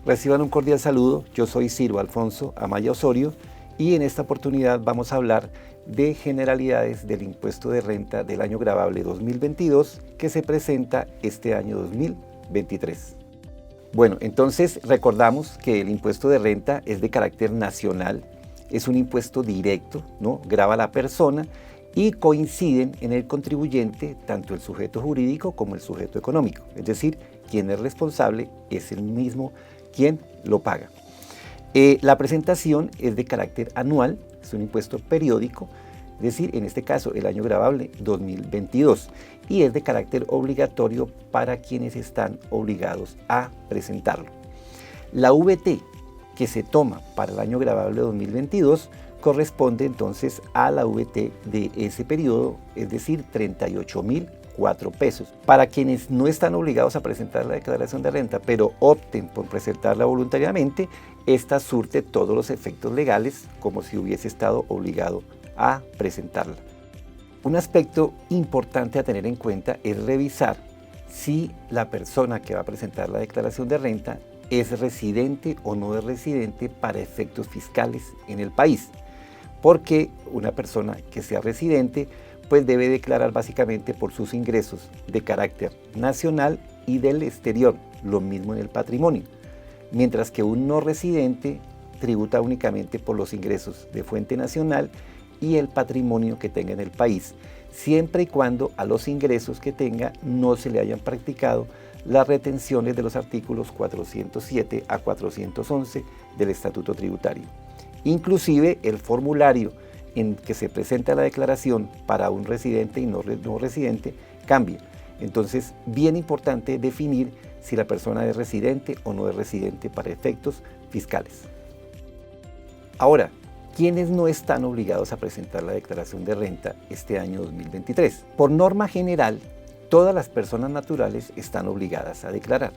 Reciban un cordial saludo, yo soy Ciro Alfonso Amaya Osorio y en esta oportunidad vamos a hablar de generalidades del impuesto de renta del año gravable 2022 que se presenta este año 2023. Bueno, entonces recordamos que el impuesto de renta es de carácter nacional, es un impuesto directo, ¿no? Grava a la persona y coinciden en el contribuyente tanto el sujeto jurídico como el sujeto económico, es decir, quien es responsable es el mismo quien lo paga. La presentación es de carácter anual, es un impuesto periódico, es decir, en este caso el año gravable 2022, y es de carácter obligatorio para quienes están obligados a presentarlo. La VT que se toma para el año gravable 2022 corresponde entonces a la VT de ese periodo, es decir, 38.004 pesos. Para quienes no están obligados a presentar la declaración de renta, pero opten por presentarla voluntariamente, esta surte todos los efectos legales como si hubiese estado obligado a presentarla. Un aspecto importante a tener en cuenta es revisar si la persona que va a presentar la declaración de renta es residente o no es residente para efectos fiscales en el país. Porque una persona que sea residente pues debe declarar básicamente por sus ingresos de carácter nacional y del exterior, lo mismo en el patrimonio, mientras que un no residente tributa únicamente por los ingresos de fuente nacional y el patrimonio que tenga en el país, siempre y cuando a los ingresos que tenga no se le hayan practicado las retenciones de los artículos 407 a 411 del Estatuto Tributario. Inclusive el formulario en que se presenta la declaración para un residente y no residente cambia. Entonces, bien importante definir si la persona es residente o no es residente para efectos fiscales. Ahora, ¿quiénes no están obligados a presentar la declaración de renta este año 2023? Por norma general, todas las personas naturales están obligadas a declarar.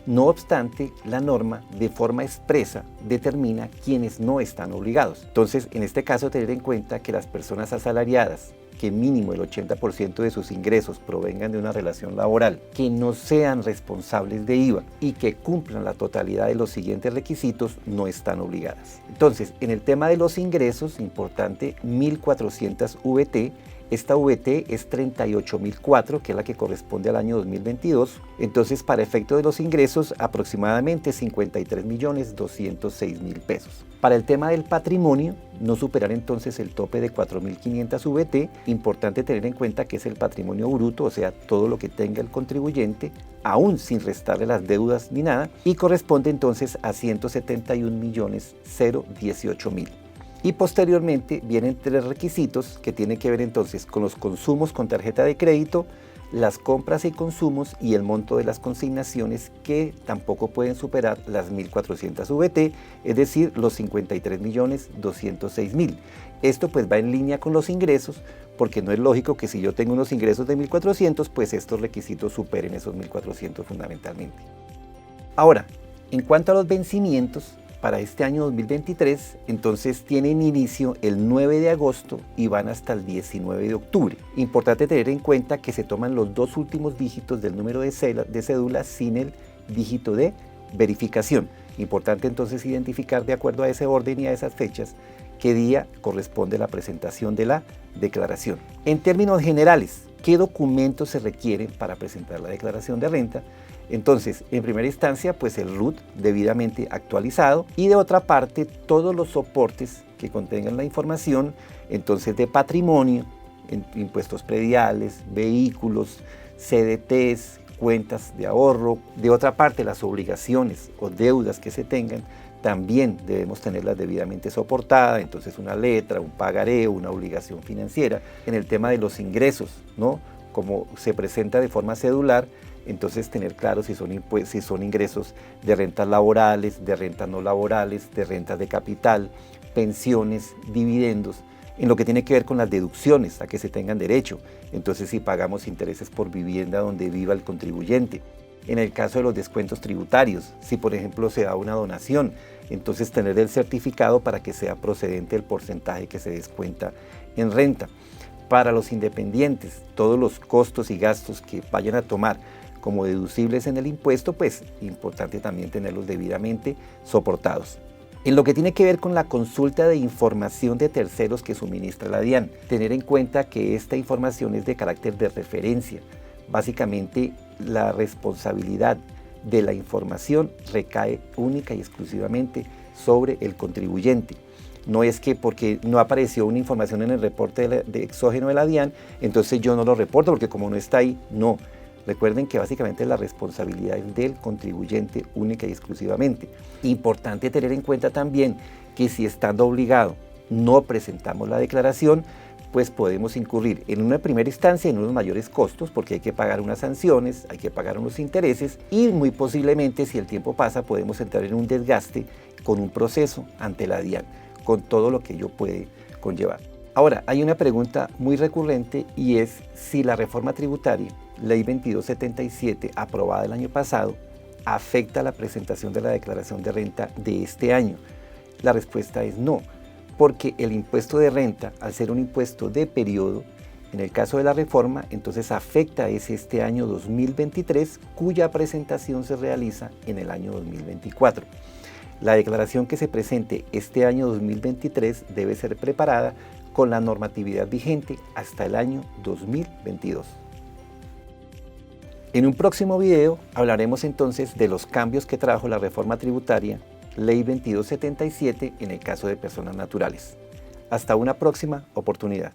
No obstante, la norma de forma expresa determina quienes no están obligados. Entonces, en este caso, tener en cuenta que las personas asalariadas, que mínimo el 80% de sus ingresos provengan de una relación laboral, que no sean responsables de IVA y que cumplan la totalidad de los siguientes requisitos, no están obligadas. Entonces, en el tema de los ingresos, importante, 1.400 VT. Esta VT es 38.004, que es la que corresponde al año 2022. Entonces, para efecto de los ingresos, aproximadamente 53.206.000 pesos. Para el tema del patrimonio, no superar entonces el tope de 4.500 VT. Importante tener en cuenta que es el patrimonio bruto, o sea, todo lo que tenga el contribuyente, aún sin restarle las deudas ni nada, y corresponde entonces a 171.018.000. Y posteriormente vienen tres requisitos que tienen que ver entonces con los consumos con tarjeta de crédito, las compras y consumos y el monto de las consignaciones que tampoco pueden superar las 1.400 VT, es decir, los 53.206.000. Esto pues va en línea con los ingresos, porque no es lógico que si yo tengo unos ingresos de 1.400, pues estos requisitos superen esos 1.400 fundamentalmente. Ahora, en cuanto a los vencimientos, para este año 2023, entonces tienen inicio el 9 de agosto y van hasta el 19 de octubre. Importante tener en cuenta que se toman los dos últimos dígitos del número de cédula sin el dígito de verificación. Importante entonces identificar de acuerdo a ese orden y a esas fechas qué día corresponde la presentación de la declaración. En términos generales, ¿qué documentos se requieren para presentar la declaración de renta? Entonces, en primera instancia, pues el RUT debidamente actualizado y de otra parte, todos los soportes que contengan la información, entonces de patrimonio, impuestos prediales, vehículos, CDTs, cuentas de ahorro. De otra parte, las obligaciones o deudas que se tengan, también debemos tenerlas debidamente soportadas, entonces una letra, un pagaré, una obligación financiera. En el tema de los ingresos, ¿no? Como se presenta de forma cedular, entonces tener claro si son ingresos de rentas laborales, de rentas no laborales, de rentas de capital, pensiones, dividendos, en lo que tiene que ver con las deducciones a que se tengan derecho. Entonces si pagamos intereses por vivienda donde viva el contribuyente. En el caso de los descuentos tributarios, si por ejemplo se da una donación, entonces tener el certificado para que sea procedente el porcentaje que se descuenta en renta. Para los independientes, todos los costos y gastos que vayan a tomar como deducibles en el impuesto, pues importante también tenerlos debidamente soportados. En lo que tiene que ver con la consulta de información de terceros que suministra la DIAN, tener en cuenta que esta información es de carácter de referencia. Básicamente, la responsabilidad de la información recae única y exclusivamente sobre el contribuyente. No es que porque no apareció una información en el reporte de exógeno de la DIAN, entonces yo no lo reporto porque como no está ahí, no. Recuerden que básicamente la responsabilidad es del contribuyente única y exclusivamente. Importante tener en cuenta también que si estando obligado no presentamos la declaración, pues podemos incurrir en una primera instancia en unos mayores costos porque hay que pagar unas sanciones, hay que pagar unos intereses y muy posiblemente si el tiempo pasa podemos entrar en un desgaste con un proceso ante la DIAN, con todo lo que ello puede conllevar. Ahora, hay una pregunta muy recurrente y es si la reforma tributaria, Ley 2277, aprobada el año pasado, afecta la presentación de la declaración de renta de este año. La respuesta es no, porque el impuesto de renta, al ser un impuesto de periodo, en el caso de la reforma, entonces afecta este año 2023, cuya presentación se realiza en el año 2024. La declaración que se presente este año 2023 debe ser preparada con la normatividad vigente hasta el año 2022. En un próximo video hablaremos entonces de los cambios que trajo la reforma tributaria Ley 2277 en el caso de personas naturales. Hasta una próxima oportunidad.